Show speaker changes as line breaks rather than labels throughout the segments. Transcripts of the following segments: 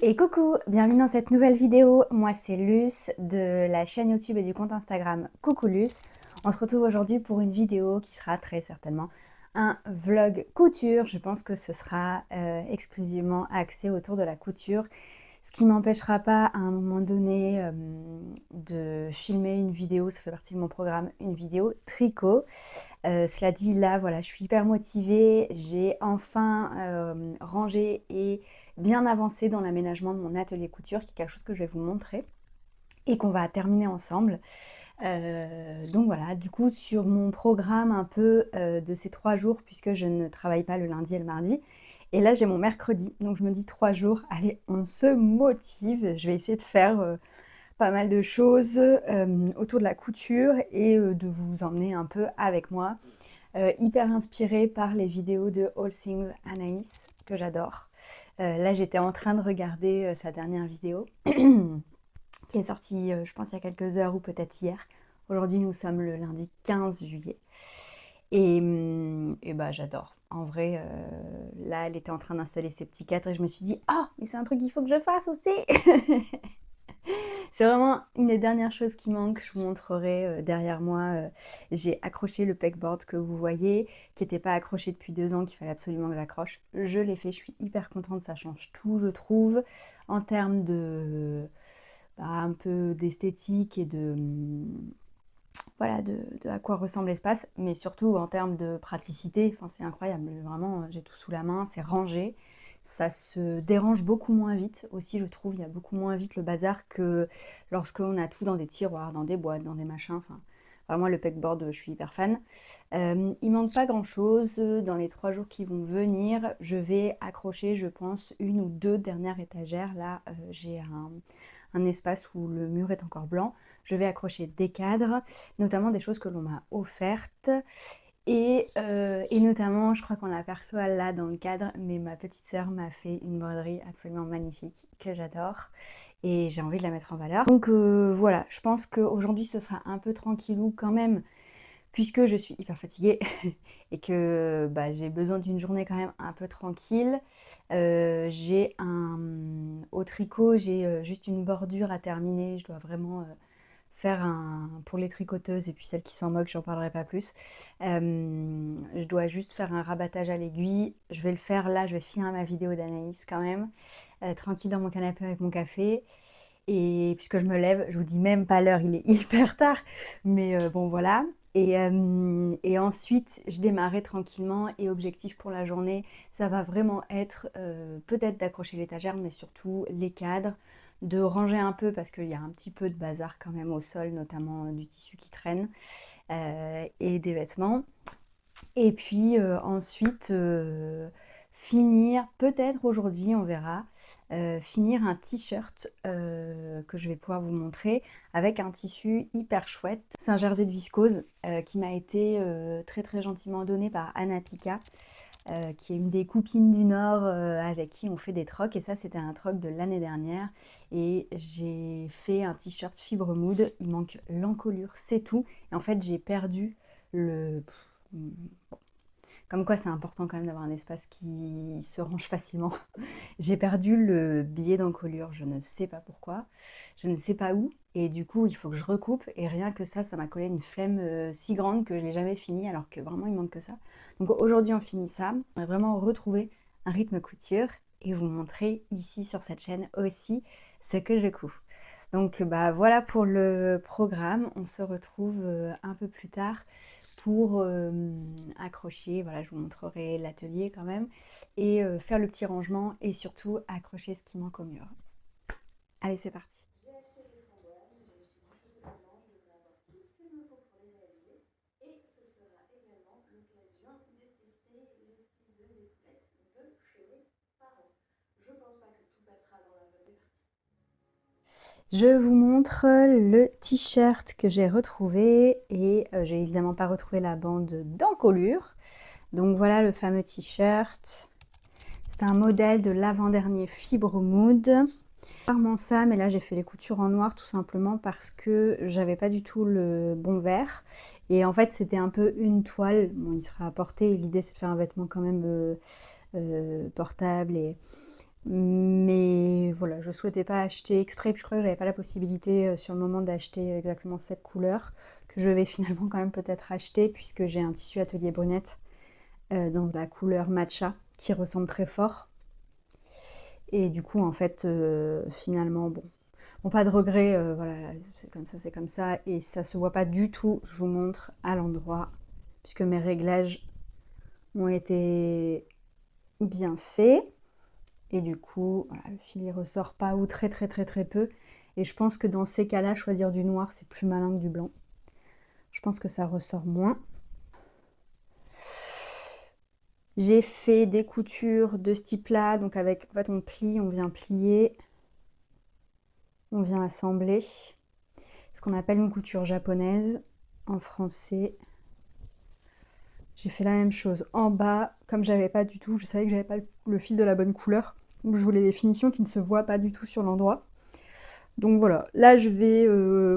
Et coucou, bienvenue dans cette nouvelle vidéo. Moi c'est Luce de la chaîne YouTube et du compte Instagram Coucou Luce. On se retrouve aujourd'hui pour une vidéo qui sera très certainement un vlog couture. Je pense que ce sera exclusivement axé autour de la couture. Ce qui m'empêchera pas à un moment donné de filmer une vidéo, ça fait partie de mon programme, une vidéo tricot. Cela dit, là, voilà, je suis hyper motivée. J'ai enfin rangé et bien avancé dans l'aménagement de mon atelier couture, qui est quelque chose que je vais vous montrer et qu'on va terminer ensemble. Donc voilà, du coup, sur mon programme un peu de ces 3 jours, puisque je ne travaille pas le lundi et le mardi, et là j'ai mon mercredi, donc je me dis 3 jours, allez, on se motive. Je vais essayer de faire pas mal de choses autour de la couture et de vous emmener un peu avec moi. Hyper inspirée par les vidéos de All Things Anaïs, que j'adore. Là, j'étais en train de regarder sa dernière vidéo, qui est sortie, je pense, il y a quelques heures ou peut-être hier. Aujourd'hui, nous sommes le lundi 15 juillet. Et bah, j'adore. En vrai, là, elle était en train d'installer ses petits cadres et je me suis dit « Ah, mais c'est un truc qu'il faut que je fasse aussi !» C'est vraiment une des dernières choses qui manque. Je vous montrerai derrière moi. J'ai accroché le pegboard que vous voyez, qui n'était pas accroché depuis 2 ans, qu'il fallait absolument que j'accroche. Je l'ai fait, je suis hyper contente, ça change tout, je trouve, en termes de un peu d'esthétique et de voilà, de à quoi ressemble l'espace, mais surtout en termes de praticité. Enfin, c'est incroyable, vraiment, j'ai tout sous la main, c'est rangé. Ça se dérange beaucoup moins vite aussi, je trouve. Il y a beaucoup moins vite le bazar que lorsqu'on a tout dans des tiroirs, dans des boîtes, dans des machins. Enfin, moi, le pegboard, je suis hyper fan. Il manque pas grand-chose. Dans les 3 jours qui vont venir, je vais accrocher, je pense, 1 ou 2 dernières étagères. Là, j'ai un espace où le mur est encore blanc. Je vais accrocher des cadres, notamment des choses que l'on m'a offertes. Et notamment, je crois qu'on l'aperçoit là dans le cadre, mais ma petite sœur m'a fait une broderie absolument magnifique que j'adore et j'ai envie de la mettre en valeur. Donc voilà, je pense qu'aujourd'hui ce sera un peu tranquillou quand même, puisque je suis hyper fatiguée et que bah, j'ai besoin d'une journée quand même un peu tranquille. J'ai au tricot, j'ai juste une bordure à terminer, je dois vraiment faire pour les tricoteuses et puis celles qui s'en moquent, j'en parlerai pas plus. Je dois juste faire un rabattage à l'aiguille. Je vais le faire là, je vais finir ma vidéo d'Anaïs quand même, tranquille dans mon canapé avec mon café. Et puisque je me lève, je vous dis même pas l'heure, il est hyper tard, mais bon voilà. Et ensuite, je démarrais tranquillement et objectif pour la journée, ça va vraiment être peut-être d'accrocher l'étagère, mais surtout les cadres, de ranger un peu parce qu'il y a un petit peu de bazar quand même au sol, notamment du tissu qui traîne et des vêtements. Et puis ensuite, finir, peut-être aujourd'hui, on verra, finir un t-shirt que je vais pouvoir vous montrer avec un tissu hyper chouette. C'est un jersey de viscose qui m'a été très très gentiment donné par Anna Pika, qui est une des copines du Nord avec qui on fait des trocs. Et ça, c'était un troc de l'année dernière. Et j'ai fait un t-shirt fibre mood. Il manque l'encolure, c'est tout. Et en fait, j'ai perdu le... Comme quoi, c'est important quand même d'avoir un espace qui se range facilement. J'ai perdu le billet d'encolure, je ne sais pas pourquoi, je ne sais pas où. Et du coup, il faut que je recoupe. Et rien que ça m'a collé une flemme si grande que je n'ai jamais fini, alors que vraiment, il manque que ça. Donc aujourd'hui, on finit ça. On va vraiment retrouver un rythme couture et vous montrer ici sur cette chaîne aussi ce que je couds. Donc bah voilà pour le programme. On se retrouve un peu plus tard pour accrocher, voilà, je vous montrerai l'atelier quand même, et faire le petit rangement et surtout accrocher ce qui manque au mur. Allez, c'est parti. J'ai acheté des framboises, j'ai acheté du chocolat blanc, je devrais avoir tout ce qu'il me faut pour les réaliser. Et ce sera également l'occasion de tester les petits œufs des poulettes de chez mes parents. Je pense pas que tout passera dans la recette. Je vous montre le t-shirt que j'ai retrouvé et j'ai évidemment pas retrouvé la bande d'encolure. Donc voilà le fameux t-shirt. C'est un modèle de l'avant-dernier Fibre Mood. Rarement ça, mais là j'ai fait les coutures en noir tout simplement parce que j'avais pas du tout le bon vert. Et en fait c'était un peu une toile. Bon, il sera à porter. L'idée c'est de faire un vêtement quand même portable Mais voilà, je souhaitais pas acheter exprès, puis je crois que j'avais pas la possibilité sur le moment d'acheter exactement cette couleur, que je vais finalement quand même peut-être acheter, puisque j'ai un tissu atelier brunette dans la couleur matcha, qui ressemble très fort. Et du coup, en fait, finalement, bon, pas de regret, voilà, c'est comme ça, et ça se voit pas du tout, je vous montre à l'endroit, puisque mes réglages ont été bien faits. Et du coup, voilà, le fil il ressort pas ou très très très très peu. Et je pense que dans ces cas-là, choisir du noir, c'est plus malin que du blanc. Je pense que ça ressort moins. J'ai fait des coutures de ce type-là, donc avec, en fait, on plie, on vient plier, on vient assembler. Ce qu'on appelle une couture japonaise en français. J'ai fait la même chose en bas, comme j'avais pas du tout, je savais que j'avais pas le fil de la bonne couleur, donc je voulais des finitions qui ne se voient pas du tout sur l'endroit. Donc voilà, là je vais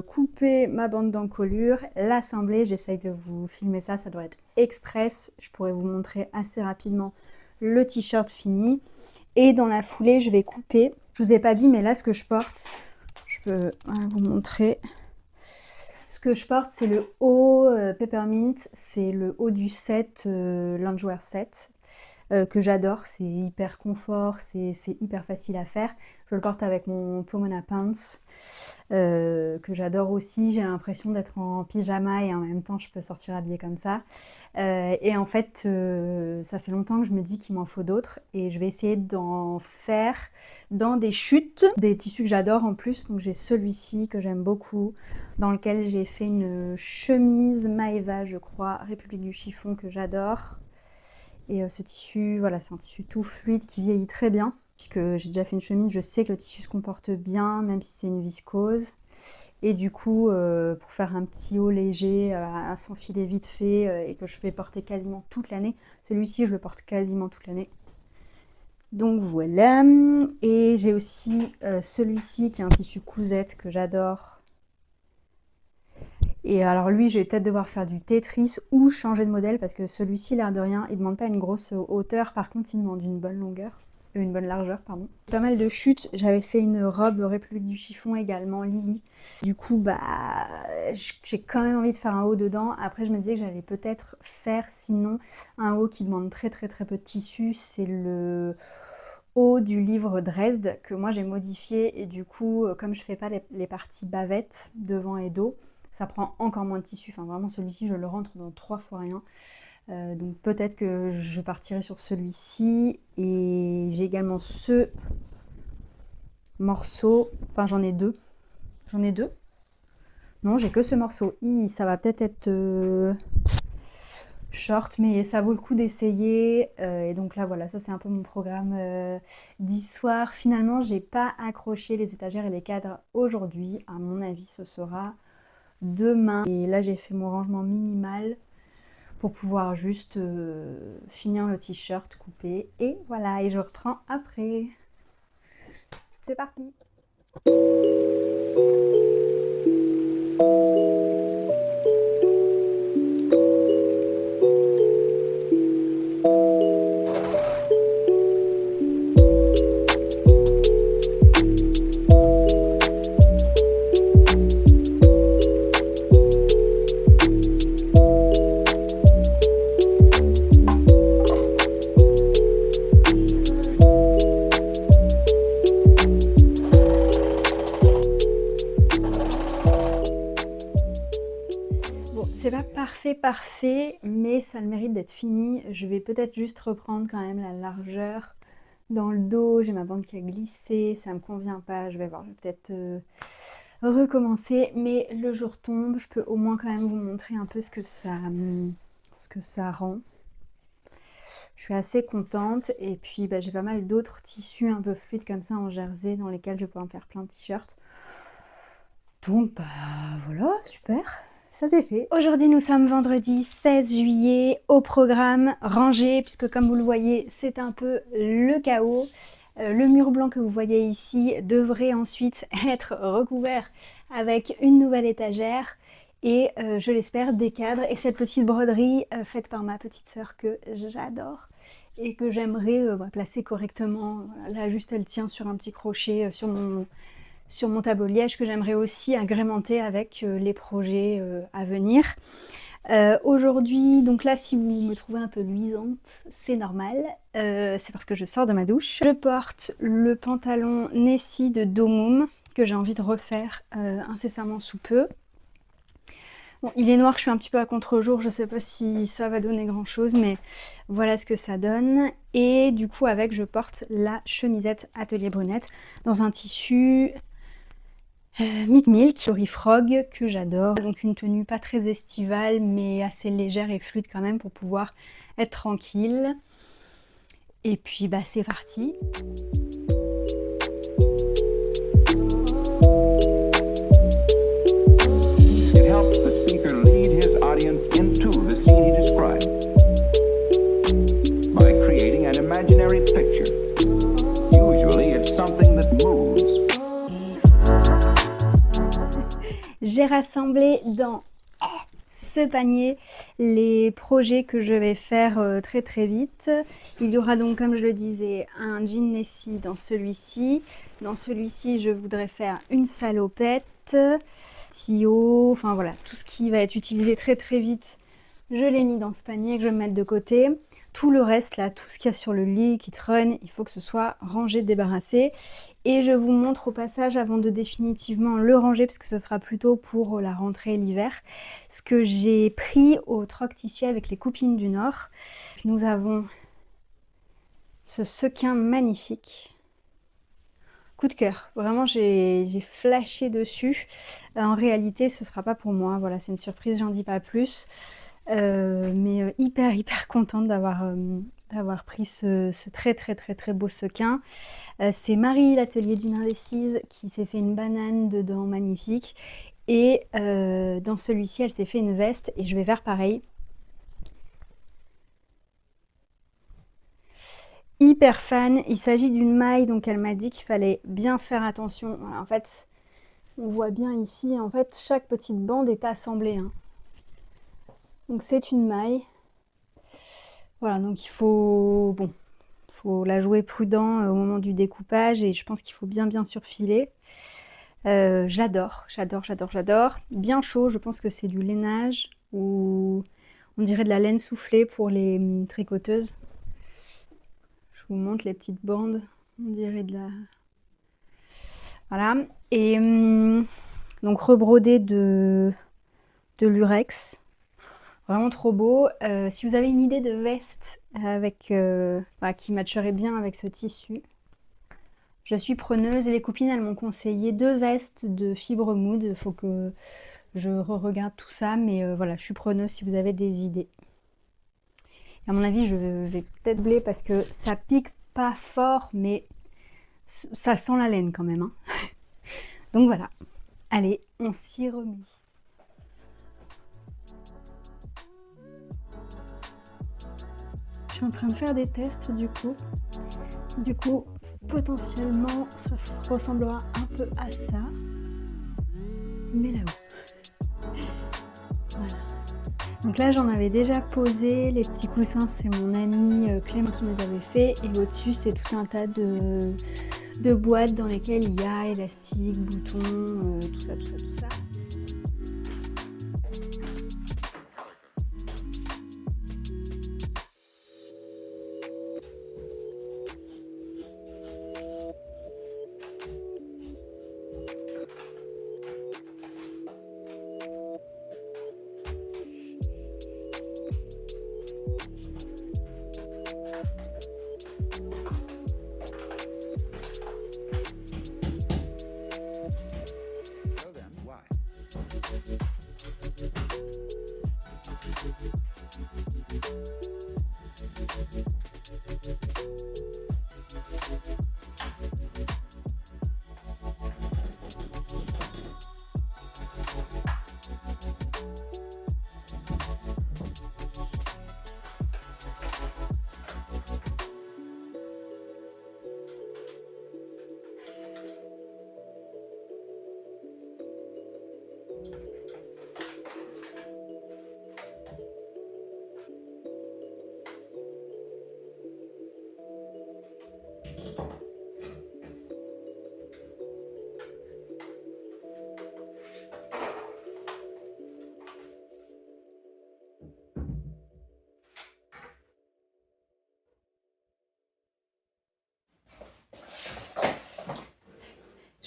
couper ma bande d'encolure, l'assembler, j'essaye de vous filmer ça, ça doit être express, je pourrais vous montrer assez rapidement le t-shirt fini. Et dans la foulée, je vais couper, je vous ai pas dit, mais là ce que je porte, je peux vous montrer. Ce que je porte, c'est le haut Peppermint, c'est le haut du set, Loungewear set, que j'adore, c'est hyper confort, c'est hyper facile à faire. Je le porte avec mon Pomona Pants, que j'adore aussi. J'ai l'impression d'être en pyjama et en même temps je peux sortir habillée comme ça. Et en fait, ça fait longtemps que je me dis qu'il m'en faut d'autres et je vais essayer d'en faire dans des chutes, des tissus que j'adore en plus. Donc j'ai celui-ci que j'aime beaucoup, dans lequel j'ai fait une chemise Maeva, je crois, République du chiffon, que j'adore. Et ce tissu, voilà, c'est un tissu tout fluide qui vieillit très bien. Puisque j'ai déjà fait une chemise, je sais que le tissu se comporte bien, même si c'est une viscose. Et du coup, pour faire un petit haut léger, à s'enfiler vite fait, et que je vais porter quasiment toute l'année. Celui-ci, je le porte quasiment toute l'année. Donc voilà. Et j'ai aussi celui-ci qui est un tissu cousette que j'adore. Et alors lui, je vais peut-être devoir faire du Tetris ou changer de modèle parce que celui-ci, l'air de rien, il demande pas une grosse hauteur, par contre, il demande une bonne longueur. Une bonne largeur, pardon. Pas mal de chutes, j'avais fait une robe République du chiffon également, Lily. Du coup, j'ai quand même envie de faire un haut dedans. Après, je me disais que j'allais peut-être faire sinon un haut qui demande très très très peu de tissu. C'est le haut du livre Dresde que moi j'ai modifié et du coup, comme je fais pas les parties bavettes devant et dos, ça prend encore moins de tissu. Enfin, vraiment, celui-ci, je le rentre dans 3 fois rien. Donc peut-être que je partirai sur celui-ci. Et j'ai également ce morceau. Enfin, j'en ai deux. J'en ai deux. Non, j'ai que ce morceau. Ça va peut-être être short, mais ça vaut le coup d'essayer. Et donc là, voilà, ça c'est un peu mon programme d'histoire. Finalement, j'ai pas accroché les étagères et les cadres aujourd'hui. À mon avis, ce sera demain. Et là, j'ai fait mon rangement minimal pour pouvoir juste finir le t-shirt, couper. Et voilà, et je reprends après. C'est parti! C'est pas parfait, mais ça a le mérite d'être fini. Je vais peut-être juste reprendre quand même la largeur dans le dos. J'ai ma bande qui a glissé, ça me convient pas. Je vais voir, je vais peut-être recommencer. Mais le jour tombe, je peux au moins quand même vous montrer un peu ce que ça rend. Je suis assez contente. Et puis j'ai pas mal d'autres tissus un peu fluides comme ça en jersey dans lesquels je peux en faire plein de t-shirts. Donc voilà, super! Ça c'est fait. Aujourd'hui, nous sommes vendredi 16 juillet. Au programme, rangé, puisque comme vous le voyez, c'est un peu le chaos. Le mur blanc que vous voyez ici devrait ensuite être recouvert avec une nouvelle étagère et je l'espère des cadres et cette petite broderie faite par ma petite sœur que j'adore. et que j'aimerais placer correctement. Voilà, là juste elle tient sur un petit crochet sur mon tableau de liège que j'aimerais aussi agrémenter avec les projets à venir. Aujourd'hui, donc là si vous me trouvez un peu luisante, c'est normal, c'est parce que je sors de ma douche. Je porte le pantalon Nessie de Domum que j'ai envie de refaire incessamment sous peu. Bon, il est noir, je suis un petit peu à contre-jour, je sais pas si ça va donner grand chose, mais voilà ce que ça donne. Et du coup avec je porte la chemisette Atelier Brunette dans un tissu Meat Milk, Story Frog, que j'adore. Donc une tenue pas très estivale, mais assez légère et fluide quand même pour pouvoir être tranquille. Et puis bah c'est parti.
It helps the speaker lead his audience into the scene he described by creating an imaginary picture. Usually it's something that moves.
J'ai rassemblé dans ce panier les projets que je vais faire très très vite. Il y aura donc, comme je le disais, un jean Nessie dans celui-ci. Dans celui-ci, je voudrais faire une salopette, tuyau, enfin voilà, tout ce qui va être utilisé très très vite. Je l'ai mis dans ce panier que je vais mettre de côté. Tout le reste là, tout ce qu'il y a sur le lit qui traîne, il faut que ce soit rangé, débarrassé. Et je vous montre au passage, avant de définitivement le ranger, parce que ce sera plutôt pour la rentrée et l'hiver, ce que j'ai pris au Troc Tissu avec les copines du Nord. Nous avons ce sequin magnifique. Coup de cœur, vraiment j'ai flashé dessus. En réalité ce sera pas pour moi, voilà, c'est une surprise, j'en dis pas plus. Mais hyper contente d'avoir pris ce très beau sequin. C'est Marie, l'atelier d'une indécise, qui s'est fait une banane dedans, magnifique. Et dans celui-ci, elle s'est fait une veste et je vais faire pareil. Hyper fan, il s'agit d'une maille, donc elle m'a dit qu'il fallait bien faire attention. Voilà, en fait, on voit bien ici, en fait, chaque petite bande est assemblée. Hein. Donc c'est une maille. Voilà, donc il faut la jouer prudent au moment du découpage et je pense qu'il faut bien surfiler. J'adore. Bien chaud, je pense que c'est du lainage ou on dirait de la laine soufflée pour les tricoteuses. Je vous montre les petites bandes, on dirait de la... Voilà, et donc rebrodé de lurex. Vraiment trop beau. Si vous avez une idée de veste avec, qui matcherait bien avec ce tissu, je suis preneuse. Et les copines, elles m'ont conseillé 2 vestes de fibre mood. Il faut que je regarde tout ça, mais voilà, je suis preneuse si vous avez des idées. Et à mon avis, je vais peut-être blé parce que ça pique pas fort, mais ça sent la laine quand même. Hein. Donc voilà. Allez, on s'y remet. Je suis en train de faire des tests du coup. Du coup, potentiellement, ça ressemblera un peu à ça. Mais là-haut. Voilà. Donc là, j'en avais déjà posé. Les petits coussins, c'est mon ami Clément qui nous avait fait. Et au-dessus, c'est tout un tas de boîtes dans lesquelles il y a élastique, boutons, tout ça.
So then, why?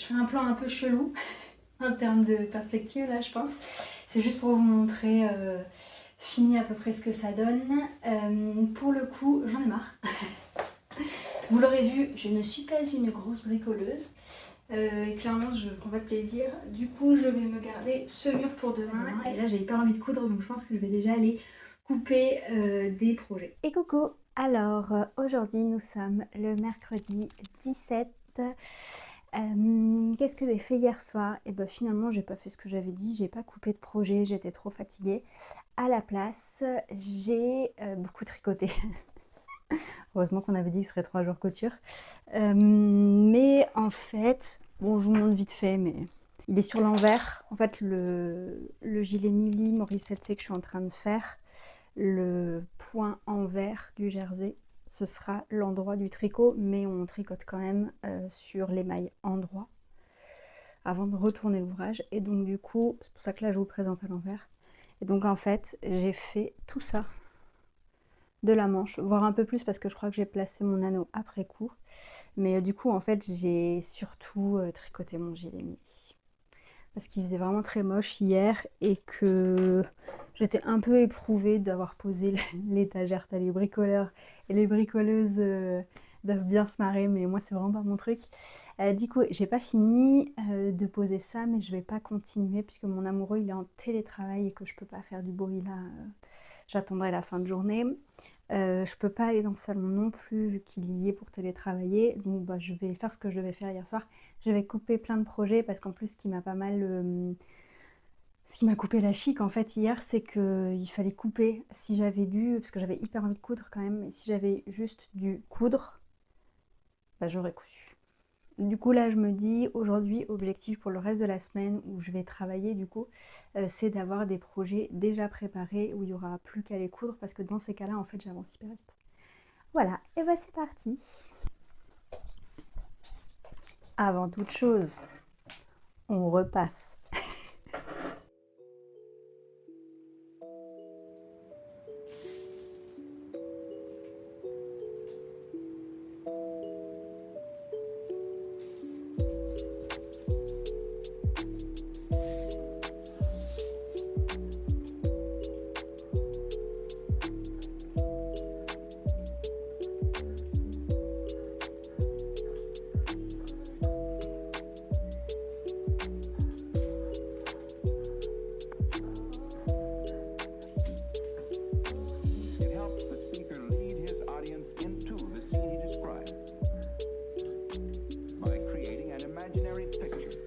fais un plan un peu chelou en termes de perspective là je pense. C'est juste pour vous montrer fini à peu près ce que ça donne. Pour le coup, j'en ai marre. Vous l'aurez vu, je ne suis pas une grosse bricoleuse. Et clairement, je prends pas de plaisir. Du coup, je vais me garder ce mur pour demain. Et là, j'ai hyper envie de coudre, donc je pense que je vais déjà aller couper des projets. Et coucou! Alors, aujourd'hui, nous sommes le mercredi 17. Qu'est-ce que j'ai fait hier soir? Et ben finalement, j'ai pas fait ce que j'avais dit, j'ai pas coupé de projet, j'étais trop fatiguée. À la place, j'ai beaucoup tricoté. Heureusement qu'on avait dit que ce serait 3 jours couture. Mais en fait, bon, je vous montre vite fait, mais il est sur l'envers. En fait, le gilet Milly Morissette C que je suis en train de faire, le point envers du jersey, ce sera l'endroit du tricot, mais on tricote quand même sur l'émail endroit avant de retourner l'ouvrage. Et donc du coup, c'est pour ça que là je vous présente à l'envers. Et donc en fait, j'ai fait tout ça de la manche, voire un peu plus parce que je crois que j'ai placé mon anneau après coup. Mais du coup, en fait, j'ai surtout tricoté mon gilet Milly. Parce qu'il faisait vraiment très moche hier et que j'étais un peu éprouvée d'avoir posé l'étagère. T'as les bricoleurs et les bricoleuses doivent bien se marrer, mais moi c'est vraiment pas mon truc. Du coup, j'ai pas fini de poser ça, mais je vais pas continuer puisque mon amoureux il est en télétravail et que je peux pas faire du bruit là. J'attendrai la fin de journée. Je peux pas aller dans le salon non plus vu qu'il y est pour télétravailler, donc bah, je vais faire ce que je devais faire hier soir. Je vais couper plein de projets parce qu'en plus ce qui m'a pas mal ce qui m'a coupé la chic en fait hier, c'est qu'il fallait couper. Si j'avais dû, parce que j'avais hyper envie de coudre quand même, et si j'avais juste dû coudre, bah, j'aurais cousu. Du coup là je me dis aujourd'hui, objectif pour le reste de la semaine où je vais travailler du coup, c'est d'avoir des projets déjà préparés où il n'y aura plus qu'à les coudre parce que dans ces cas-là en fait j'avance hyper vite. Voilà, et bah c'est parti. Avant toute chose, on repasse.
It helps the speaker lead his audience into the scene he describes by creating an imaginary picture.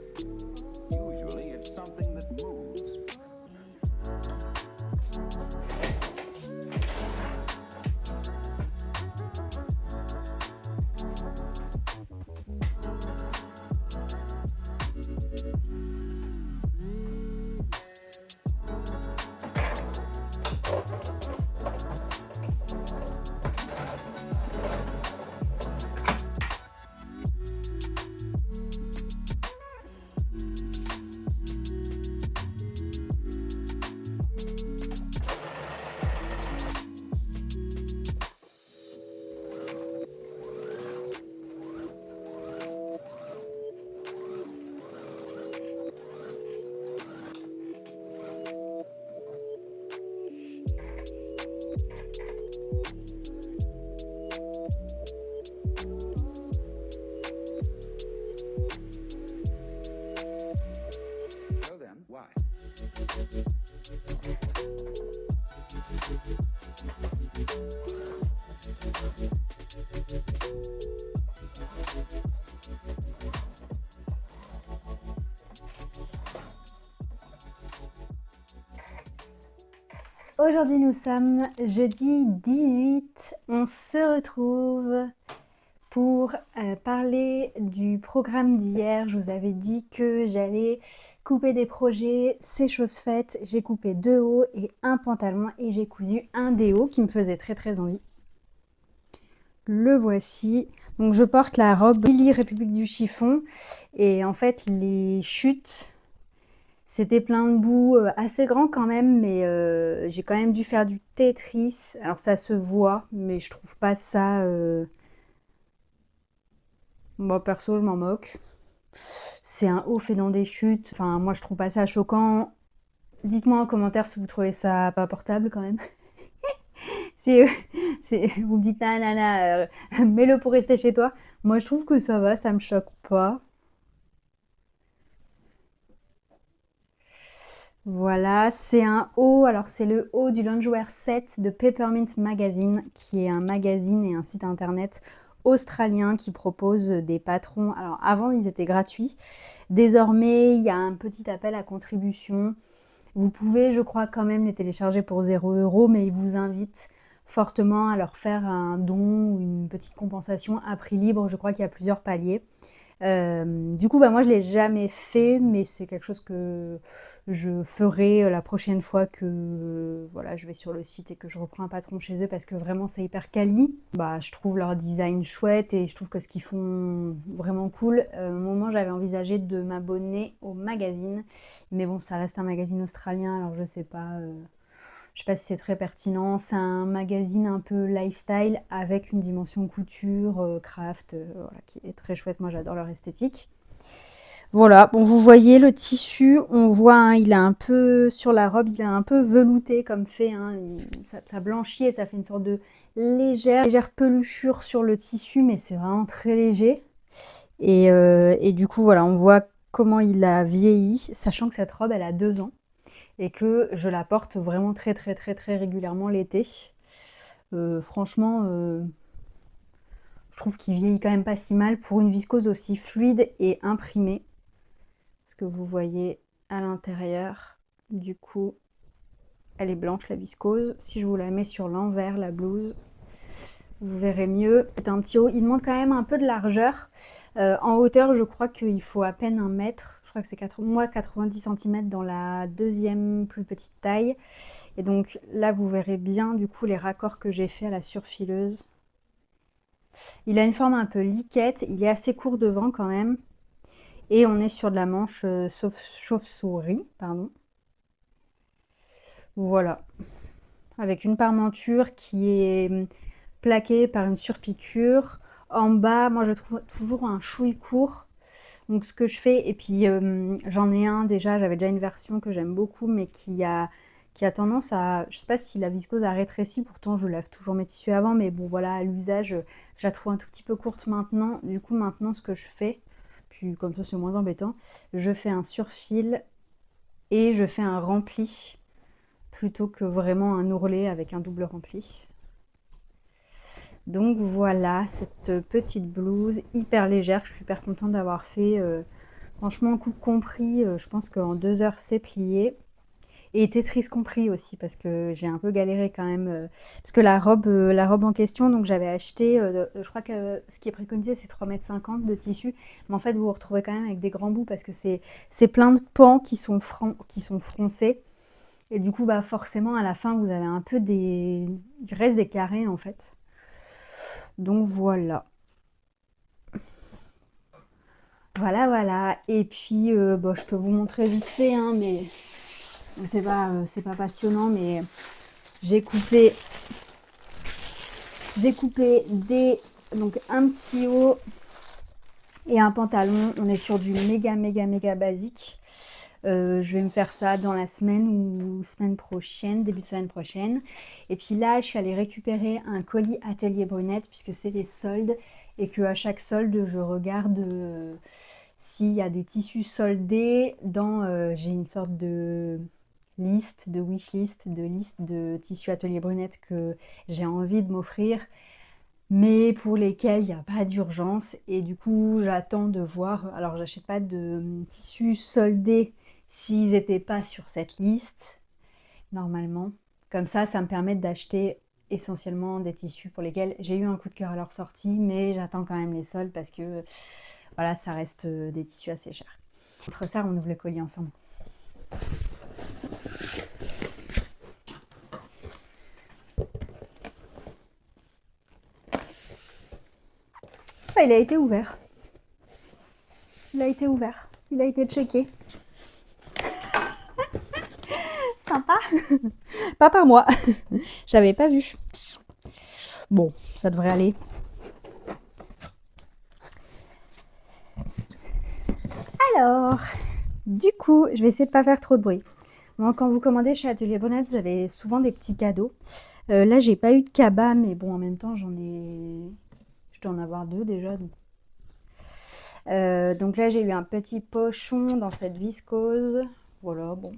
Usually, it's something that moves. So then, why?
Aujourd'hui nous sommes jeudi 18, on se retrouve pour parler du programme d'hier. Je vous avais dit que j'allais couper des projets, c'est chose faite. J'ai coupé 2 hauts et un pantalon et j'ai cousu un des hauts qui me faisait très envie. Le voici. Donc je porte la robe Lily République du chiffon et en fait les chutes c'était plein de boue, assez grand quand même, mais j'ai quand même dû faire du Tetris. Alors ça se voit, mais je trouve pas ça... Moi perso, je m'en moque. C'est un haut fait dans des chutes. Enfin, moi, je trouve pas ça choquant. Dites-moi en commentaire si vous trouvez ça pas portable quand même. Si vous me dites nanana, mets-le pour rester chez toi. Moi, je trouve que ça va, ça me choque pas. Voilà, c'est un haut. Alors, c'est le haut du loungewear set de Peppermint Magazine, qui est un magazine et un site internet australien qui propose des patrons. Alors, avant, ils étaient gratuits. Désormais, il y a un petit appel à contribution. Vous pouvez, je crois, quand même les télécharger pour 0 €, mais ils vous invitent fortement à leur faire un don ou une petite compensation à prix libre. Je crois qu'il y a plusieurs paliers. Du coup, moi, je ne l'ai jamais fait, mais c'est quelque chose que je ferai la prochaine fois que voilà, je vais sur le site et que je reprends un patron chez eux parce que vraiment, c'est hyper quali. Je trouve leur design chouette et je trouve que ce qu'ils font vraiment cool. À un moment, j'avais envisagé de m'abonner au magazine, mais bon, ça reste un magazine australien, alors je sais pas si c'est très pertinent. C'est un magazine un peu lifestyle avec une dimension couture, craft, voilà, qui est très chouette. Moi, j'adore leur esthétique. Voilà, bon, vous voyez le tissu, on voit, hein, il a un peu, sur la robe, il est un peu velouté comme fait, hein, ça blanchit et ça fait une sorte de légère peluchure sur le tissu, mais c'est vraiment très léger. Et du coup, voilà, on voit comment il a vieilli, sachant que cette robe, elle a 2 ans. Et que je la porte vraiment très régulièrement l'été. Franchement, je trouve qu'il vieillit quand même pas si mal pour une viscose aussi fluide et imprimée. Ce que vous voyez à l'intérieur, du coup, elle est blanche la viscose. Si je vous la mets sur l'envers, la blouse, vous verrez mieux. C'est un petit haut, il demande quand même un peu de largeur. En hauteur, je crois qu'il faut à peine 1 mètre. Je crois que c'est 90 cm dans la deuxième plus petite taille. Et donc là, vous verrez bien du coup les raccords que j'ai fait à la surfileuse. Il a une forme un peu liquette, il est assez court devant quand même. Et on est sur de la manche chauve-souris, pardon. Voilà. Avec une parmenture qui est plaquée par une surpiqûre. En bas, moi je trouve toujours un chouille court. Donc ce que je fais, et puis j'en ai un déjà, j'avais déjà une version que j'aime beaucoup, mais qui a tendance à, je sais pas si la viscose a rétréci, pourtant je lave toujours mes tissus avant, mais bon voilà, à l'usage, je la trouve un tout petit peu courte maintenant. Du coup maintenant ce que je fais, puis comme ça c'est moins embêtant, je fais un surfil et je fais un rempli, plutôt que vraiment un ourlet avec un double rempli. Donc voilà, cette petite blouse hyper légère, je suis hyper contente d'avoir fait. Franchement, coupe compris, je pense qu'en 2 heures c'est plié. Et Tetris compris aussi, parce que j'ai un peu galéré quand même. Parce que la robe en question, donc j'avais acheté, je crois que ce qui est préconisé c'est 3,50 m de tissu. Mais en fait, vous vous retrouvez quand même avec des grands bouts parce que c'est plein de pans qui sont froncés. Et du coup, forcément, à la fin, vous avez un peu il reste des carrés en fait. Donc voilà. Voilà. Et puis, je peux vous montrer vite fait, hein, mais c'est pas passionnant, mais j'ai coupé donc un petit haut et un pantalon. On est sur du méga basique. Je vais me faire ça dans la semaine ou semaine prochaine, début de semaine prochaine. Et puis là, je suis allée récupérer un colis Atelier Brunette puisque c'est les soldes et que à chaque solde, je regarde s'il y a des tissus soldés. J'ai une sorte de liste, de wishlist, de liste de tissus Atelier Brunette que j'ai envie de m'offrir, mais pour lesquels il n'y a pas d'urgence. Et du coup, j'attends de voir. Alors, j'achète pas de tissus soldés s'ils n'étaient pas sur cette liste, normalement. Comme ça me permet d'acheter essentiellement des tissus pour lesquels j'ai eu un coup de cœur à leur sortie, mais j'attends quand même les soldes parce que voilà, ça reste des tissus assez chers. Entre ça, on ouvre le colis ensemble. Il a été ouvert. Il a été checké. Sympa. Pas par moi. J'avais pas vu. Bon, ça devrait aller. Alors, du coup, je vais essayer de pas faire trop de bruit. Bon, quand vous commandez chez Atelier Brunette, vous avez souvent des petits cadeaux. Là, j'ai pas eu de cabas, mais bon, en même temps, je dois en avoir 2 déjà. Donc là, j'ai eu un petit pochon dans cette viscose. Voilà, bon.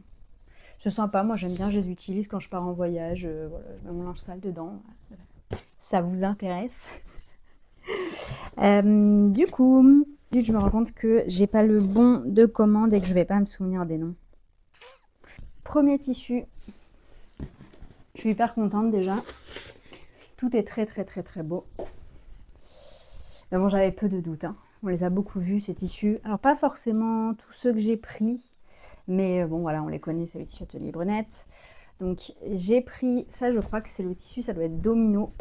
C'est sympa, moi j'aime bien, je les utilise quand je pars en voyage. Voilà, je mets mon linge sale dedans. Ça vous intéresse? Du coup, je me rends compte que j'ai pas le bon de commande et que je vais pas me souvenir des noms. Premier tissu. Je suis hyper contente déjà. Tout est très très très très beau. Mais bon, j'avais peu de doutes, hein. On les a beaucoup vus ces tissus. Alors pas forcément tous ceux que j'ai pris, mais bon voilà, on les connaît, c'est les tissus Atelier Brunette. Donc j'ai pris, ça je crois que c'est le tissu, ça doit être Domino.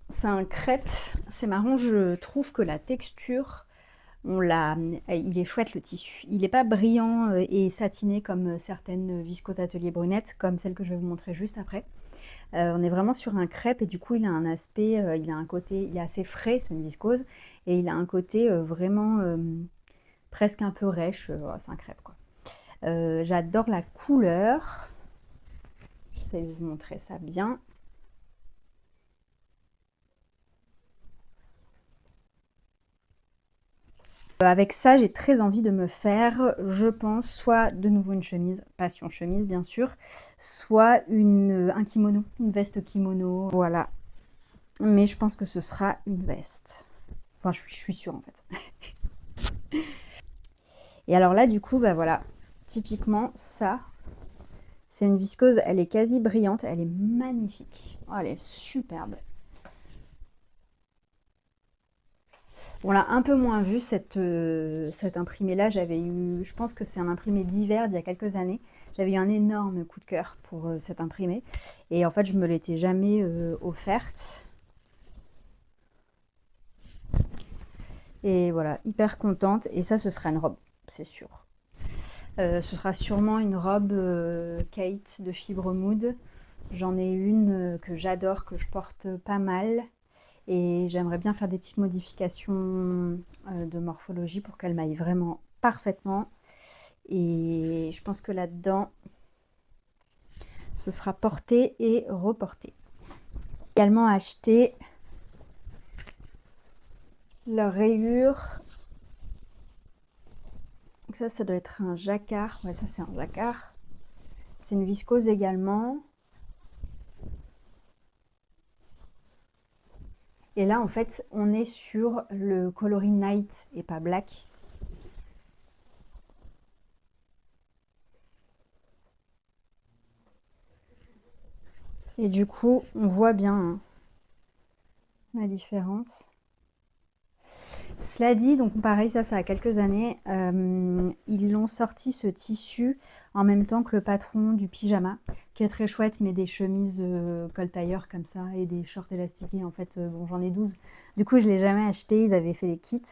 C'est un crêpe, c'est marrant, je trouve que la texture, il est chouette le tissu. Il n'est pas brillant et satiné comme certaines viscoses Atelier Brunette, comme celle que je vais vous montrer juste après. On est vraiment sur un crêpe et du coup il a un aspect, il a un côté, il est assez frais, c'est une viscose, et il a un côté vraiment presque un peu rêche, voilà, c'est un crêpe quoi. J'adore la couleur, j'essaie de vous montrer ça bien. Avec ça, j'ai très envie de me faire, je pense, soit de nouveau une chemise, passion chemise bien sûr, soit un kimono, une veste kimono, voilà. Mais je pense que ce sera une veste. Enfin, je suis sûre en fait. Et alors là, du coup, bah voilà, typiquement ça, c'est une viscose, elle est quasi brillante, elle est magnifique. Oh, elle est superbe. On l'a un peu moins vu cet imprimé-là. J'avais eu, je pense que c'est un imprimé d'hiver d'il y a quelques années. J'avais eu un énorme coup de cœur pour cet imprimé. Et en fait, je me l'étais jamais offerte. Et voilà, hyper contente. Et ça, ce sera une robe, c'est sûr. Ce sera sûrement une robe Kate de Fibre Mood. J'en ai une que j'adore, que je porte pas mal. Et j'aimerais bien faire des petites modifications de morphologie pour qu'elle m'aille vraiment parfaitement. Et je pense que là-dedans, ce sera porté et reporté. J'ai également acheté leur rayure. Donc ça doit être un jacquard. Ouais, ça c'est un jacquard. C'est une viscose également. Et là, en fait, on est sur le coloris Night et pas Black. Et du coup, on voit bien hein, la différence. Cela dit, donc pareil, ça a quelques années, ils l'ont sorti ce tissu en même temps que le patron du pyjama, qui est très chouette, mais des chemises col tailleur comme ça et des shorts élastiqués. En fait, bon, j'en ai 12. Du coup, je ne l'ai jamais acheté, ils avaient fait des kits.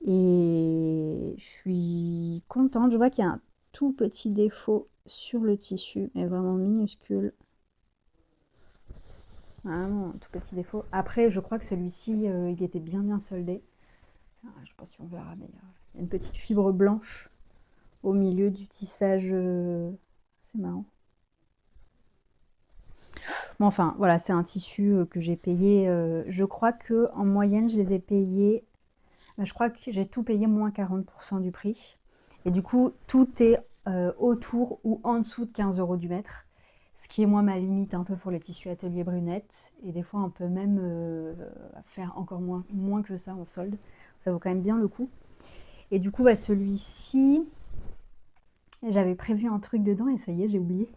Et je suis contente. Je vois qu'il y a un tout petit défaut sur le tissu, mais vraiment minuscule. Vraiment un tout petit défaut. Après, je crois que celui-ci, il était bien soldé. Je ne sais pas si on verra, mais il y a une petite fibre blanche au milieu du tissage. C'est marrant. Bon, enfin, voilà, c'est un tissu que j'ai payé. Je crois que en moyenne, je les ai payés. Je crois que j'ai tout payé moins 40% du prix. Et du coup, tout est autour ou en dessous de 15 € du mètre. Ce qui est moi ma limite un peu pour les tissus Atelier Brunette. Et des fois, on peut même faire encore moins que ça en solde. Ça vaut quand même bien le coup. Et du coup, bah, celui-ci, j'avais prévu un truc dedans et ça y est, j'ai oublié.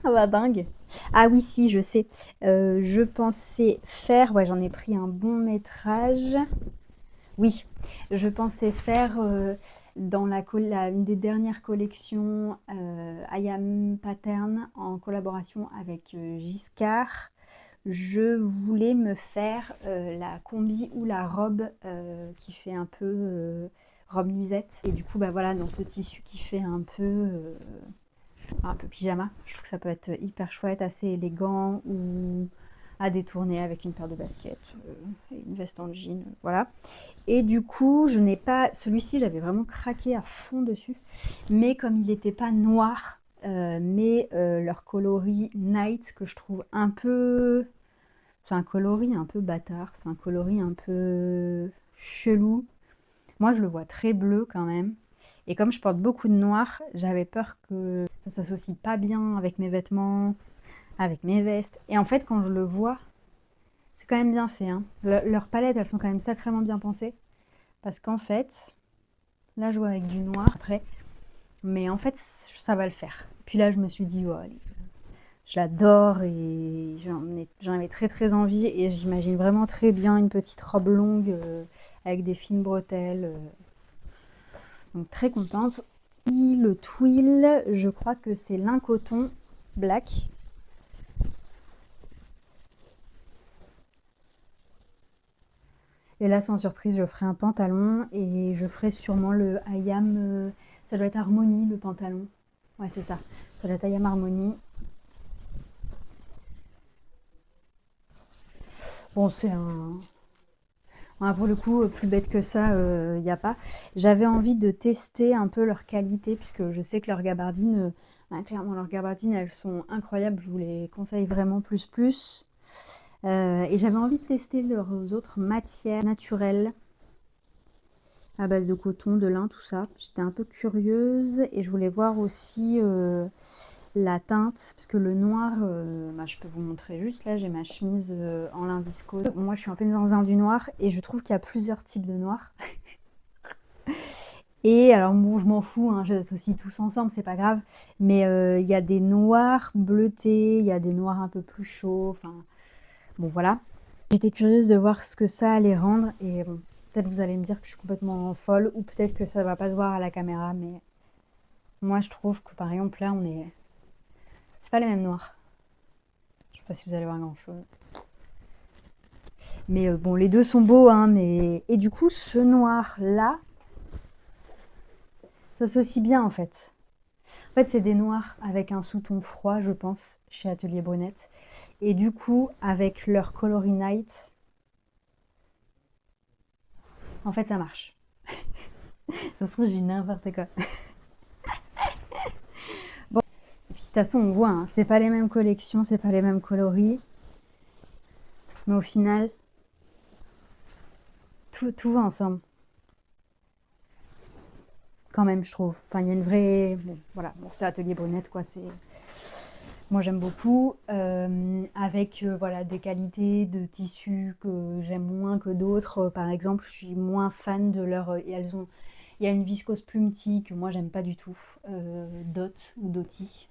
Ah bah dingue. Ah oui, si, je sais. Je pensais faire, ouais, j'en ai pris un bon métrage. Oui, je pensais faire dans une des dernières collections I Am Pattern en collaboration avec Giscard. Je voulais me faire la combi ou la robe qui fait un peu robe nuisette. Et du coup, bah voilà, dans ce tissu qui fait un peu pyjama, je trouve que ça peut être hyper chouette, assez élégant ou à détourner avec une paire de baskets et une veste en jean, voilà. Et du coup, je n'ai pas... Celui-ci, j'avais vraiment craqué à fond dessus. Mais comme il n'était pas noir, mais leur coloris Night, que je trouve un peu... C'est un coloris un peu bâtard, c'est un coloris un peu chelou. Moi, je le vois très bleu quand même. Et comme je porte beaucoup de noir, j'avais peur que ça s'associe pas bien avec mes vêtements, avec mes vestes. Et en fait, quand je le vois, c'est quand même bien fait, hein. Leurs palettes, elles sont quand même sacrément bien pensées. Parce qu'en fait, là, je vois avec du noir après. Mais en fait, ça va le faire. Puis là, je me suis dit, oh, allez, j'adore et j'en avais très très envie. Et j'imagine vraiment très bien une petite robe longue avec des fines bretelles. Donc très contente. Et le twill, je crois que c'est lin coton black. Et là, sans surprise, je ferai un pantalon et je ferai sûrement le Ayam. Ça doit être Harmony, le pantalon. Ouais, c'est ça. Ça doit être Ayam Harmony. Bon, c'est un... Ouais, pour le coup, plus bête que ça, il n'y a pas. J'avais envie de tester un peu leur qualité, puisque je sais que leurs gabardines, clairement, leurs gabardines, elles sont incroyables. Je vous les conseille vraiment plus plus. Et j'avais envie de tester leurs autres matières naturelles à base de coton, de lin, tout ça. J'étais un peu curieuse et je voulais voir aussi la teinte, parce que le noir, je peux vous montrer juste là, j'ai ma chemise en lin viscose. Moi, je suis un peu dans du noir et je trouve qu'il y a plusieurs types de noir. Et alors, bon, je m'en fous, hein, je les associe tous ensemble, c'est pas grave. Mais il y a des noirs bleutés, il y a des noirs un peu plus chauds, enfin... Bon, voilà. J'étais curieuse de voir ce que ça allait rendre. Et bon, peut-être vous allez me dire que je suis complètement folle, ou peut-être que ça va pas se voir à la caméra, mais moi, je trouve que, par exemple, là, on est... C'est pas les mêmes noirs. Je sais pas si vous allez voir grand-chose. Mais bon, les deux sont beaux, hein, mais... Et du coup, ce noir-là, ça s'associe bien, en fait. En fait, c'est des noirs avec un sous-ton froid, je pense, chez Atelier Brunette. Et du coup, avec leur coloris night, en fait, ça marche. Ça se trouve, j'ai n'importe quoi. Bon, et puis de toute façon, on voit, hein, c'est pas les mêmes collections, c'est pas les mêmes coloris. Mais au final, tout va ensemble. Quand même, je trouve. Enfin, il y a une vraie... Bon, voilà, bon, c'est Atelier Brunette, quoi, c'est... Moi, j'aime beaucoup, avec voilà, des qualités de tissus que j'aime moins que d'autres. Par exemple, je suis moins fan de leur... et elles ont... Il y a une viscose plumetie que moi, j'aime pas du tout. Dot ou Doty.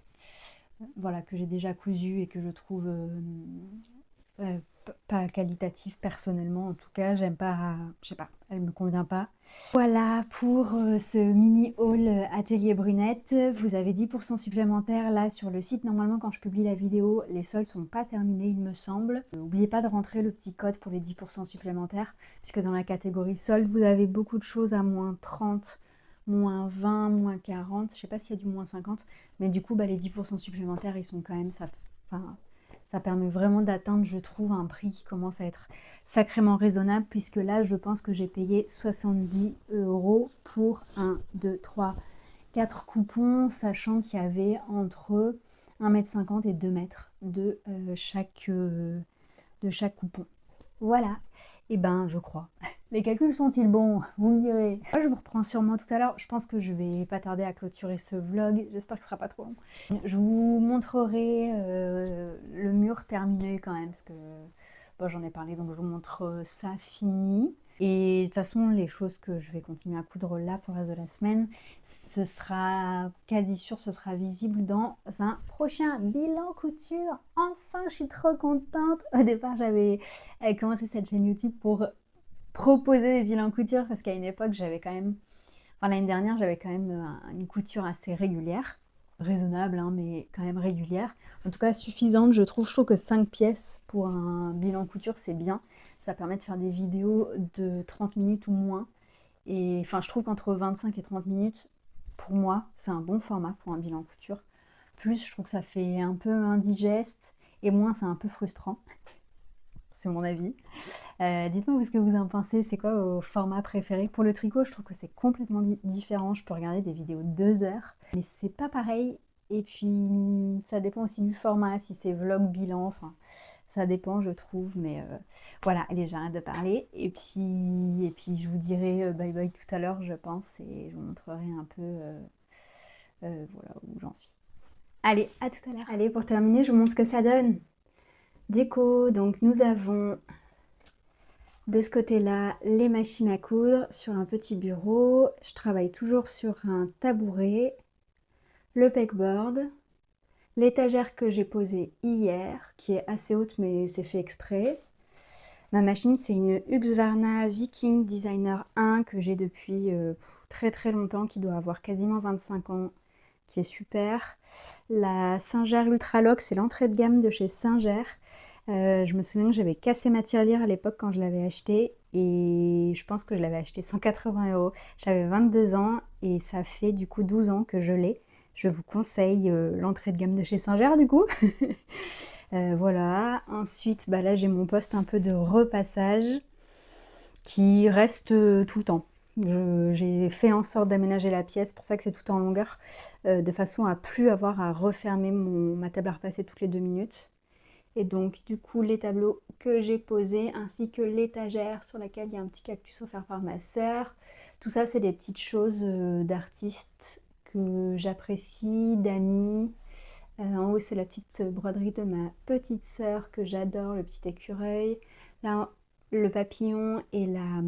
Voilà, que j'ai déjà cousu et que je trouve pas qualitatif personnellement. En tout cas, j'aime pas... Je sais pas, elle me convient pas. Voilà pour ce mini haul Atelier Brunette. Vous avez 10% supplémentaires là sur le site. Normalement, quand je publie la vidéo, les soldes sont pas terminés, il me semble. N'oubliez pas de rentrer le petit code pour les 10% supplémentaires, puisque dans la catégorie soldes, vous avez beaucoup de choses à moins 30, moins 20, moins 40. Je sais pas s'il y a du moins 50, mais du coup, les 10% supplémentaires, ils sont quand même... Ça permet vraiment d'atteindre, je trouve, un prix qui commence à être sacrément raisonnable, puisque là, je pense que j'ai payé 70 € pour 1, 2, 3, 4 coupons, sachant qu'il y avait entre 1,50 m et 2 mètres de chaque coupon. Voilà, et ben je crois. Les calculs sont-ils bons? Vous me direz. Moi, je vous reprends sûrement tout à l'heure. Je pense que je vais pas tarder à clôturer ce vlog. J'espère que ce sera pas trop long. Je vous montrerai le mur terminé quand même, parce que bon, j'en ai parlé, donc je vous montre ça fini. Et de toute façon, les choses que je vais continuer à coudre là pour le reste de la semaine, ce sera quasi sûr, ce sera visible dans un prochain bilan couture. Enfin, je suis trop contente. Au départ, j'avais commencé cette chaîne YouTube pour proposer des bilans couture, parce qu'à une époque, j'avais quand même... Enfin, l'année dernière, j'avais quand même une couture assez régulière. Raisonnable, hein, mais quand même régulière. En tout cas, suffisante, je trouve. Je trouve que 5 pièces pour un bilan couture, c'est bien. Ça permet de faire des vidéos de 30 minutes ou moins. Et enfin, je trouve qu'entre 25 et 30 minutes, pour moi, c'est un bon format pour un bilan couture. Plus, je trouve que ça fait un peu indigeste, et moins, c'est un peu frustrant. c'est mon avis. Dites-moi ce que vous en pensez, c'est quoi vos formats préférés? Pour le tricot, je trouve que c'est complètement différent. Je peux regarder des vidéos de 2 heures, mais c'est pas pareil. Et puis, ça dépend aussi du format, si c'est vlog, bilan, enfin, ça dépend, je trouve. Mais voilà, allez, j'arrête de parler. Et puis, je vous dirai bye bye tout à l'heure, je pense, et je vous montrerai un peu voilà, où j'en suis. Allez, à tout à l'heure. Allez, pour terminer, je vous montre ce que ça donne. Déco, donc nous avons de ce côté-là les machines à coudre sur un petit bureau. Je travaille toujours sur un tabouret, le pegboard, l'étagère que j'ai posée hier, qui est assez haute mais c'est fait exprès. Ma machine, c'est une Husqvarna Viking Designer 1 que j'ai depuis très très longtemps, qui doit avoir quasiment 25 ans, qui est super. La Singer Ultralock, c'est l'entrée de gamme de chez Singer. Je me souviens que j'avais cassé ma tirelire à l'époque quand je l'avais achetée, et je pense que je l'avais acheté 180 €. J'avais 22 ans et ça fait du coup 12 ans que je l'ai. Je vous conseille l'entrée de gamme de chez Singer du coup. Voilà, ensuite là j'ai mon poste un peu de repassage qui reste tout le temps. J'ai fait en sorte d'aménager la pièce, pour ça que c'est tout en longueur, de façon à plus avoir à refermer ma table à repasser toutes les 2 minutes. Et donc du coup les tableaux que j'ai posés, ainsi que l'étagère sur laquelle il y a un petit cactus offert par ma sœur. Tout ça c'est des petites choses d'artistes que j'apprécie, d'amis. En haut c'est la petite broderie de ma petite sœur que j'adore, le petit écureuil. Là le papillon et la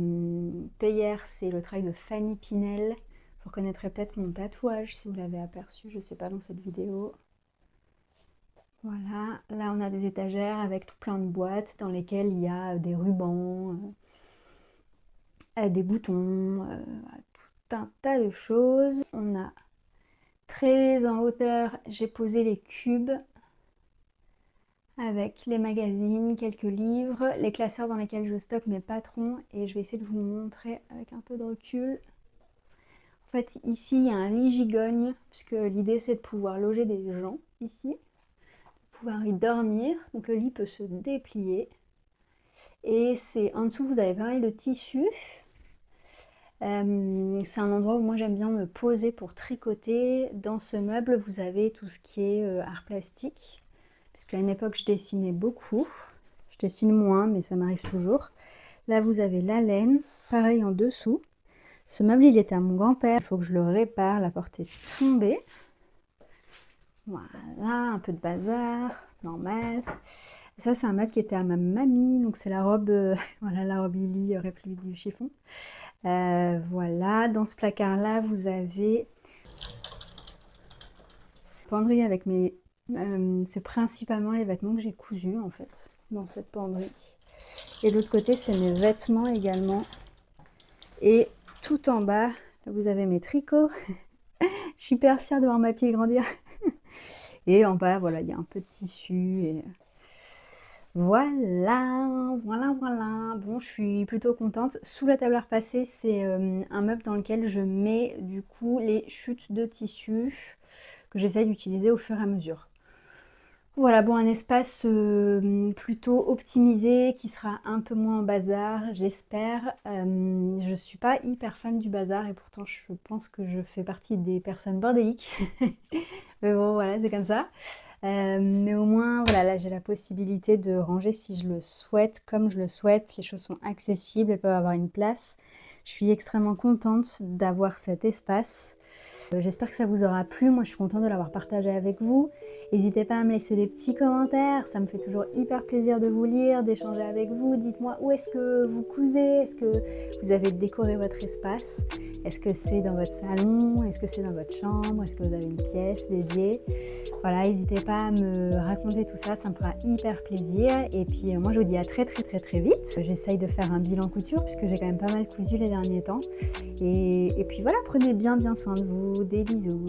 théière, c'est le travail de Fanny Pinel. Vous reconnaîtrez peut-être mon tatouage si vous l'avez aperçu, je ne sais pas, dans cette vidéo. Voilà, là on a des étagères avec tout plein de boîtes dans lesquelles il y a des rubans, des boutons, tout un tas de choses. On a très en hauteur, j'ai posé les cubes avec les magazines, quelques livres, les classeurs dans lesquels je stocke mes patrons, et je vais essayer de vous montrer avec un peu de recul. En fait ici il y a un lit gigogne, puisque l'idée c'est de pouvoir loger des gens ici, pouvoir y dormir. Donc le lit peut se déplier, et c'est en dessous vous avez pas mal de tissus. C'est un endroit où moi j'aime bien me poser pour tricoter. Dans ce meuble vous avez tout ce qui est art plastique, puisqu'à une époque je dessinais beaucoup. Je dessine moins mais ça m'arrive toujours. Là vous avez la laine, pareil en dessous. Ce meuble il était à mon grand-père, il faut que je le répare, la porte est tombée. Voilà, un peu de bazar, normal. Ça c'est un meuble qui était à ma mamie, donc c'est la robe, voilà, la robe Lily République du chiffon. Voilà, dans ce placard là vous avez penderie avec mes... c'est principalement les vêtements que j'ai cousus en fait, dans cette penderie. Et de l'autre côté c'est mes vêtements également. Et tout en bas, là, vous avez mes tricots. Je suis hyper fière de voir ma pied grandir. Et en bas, voilà, il y a un peu de tissu. Et voilà. Bon, je suis plutôt contente. Sous la table à repasser, c'est un meuble dans lequel je mets du coup les chutes de tissu que j'essaye d'utiliser au fur et à mesure. Voilà, bon, un espace plutôt optimisé, qui sera un peu moins en bazar, j'espère. Je suis pas hyper fan du bazar, et pourtant je pense que je fais partie des personnes bordéliques. Mais bon, voilà, c'est comme ça. Mais au moins, voilà, là j'ai la possibilité de ranger si je le souhaite, comme je le souhaite. Les choses sont accessibles, elles peuvent avoir une place. Je suis extrêmement contente d'avoir cet espace. J'espère que ça vous aura plu. Moi je suis contente de l'avoir partagé avec vous. N'hésitez pas à me laisser des petits commentaires, ça me fait toujours hyper plaisir de vous lire, d'échanger avec vous. Dites-moi où est-ce que vous cousez, est-ce que vous avez décoré votre espace, est-ce que c'est dans votre salon, est-ce que c'est dans votre chambre, est-ce que vous avez une pièce dédiée. Voilà, n'hésitez pas à me raconter tout ça, ça me fera hyper plaisir. Et puis moi je vous dis à très vite. J'essaye de faire un bilan couture puisque j'ai quand même pas mal cousu les derniers temps. Et puis voilà, prenez bien soin de vous, des bisous.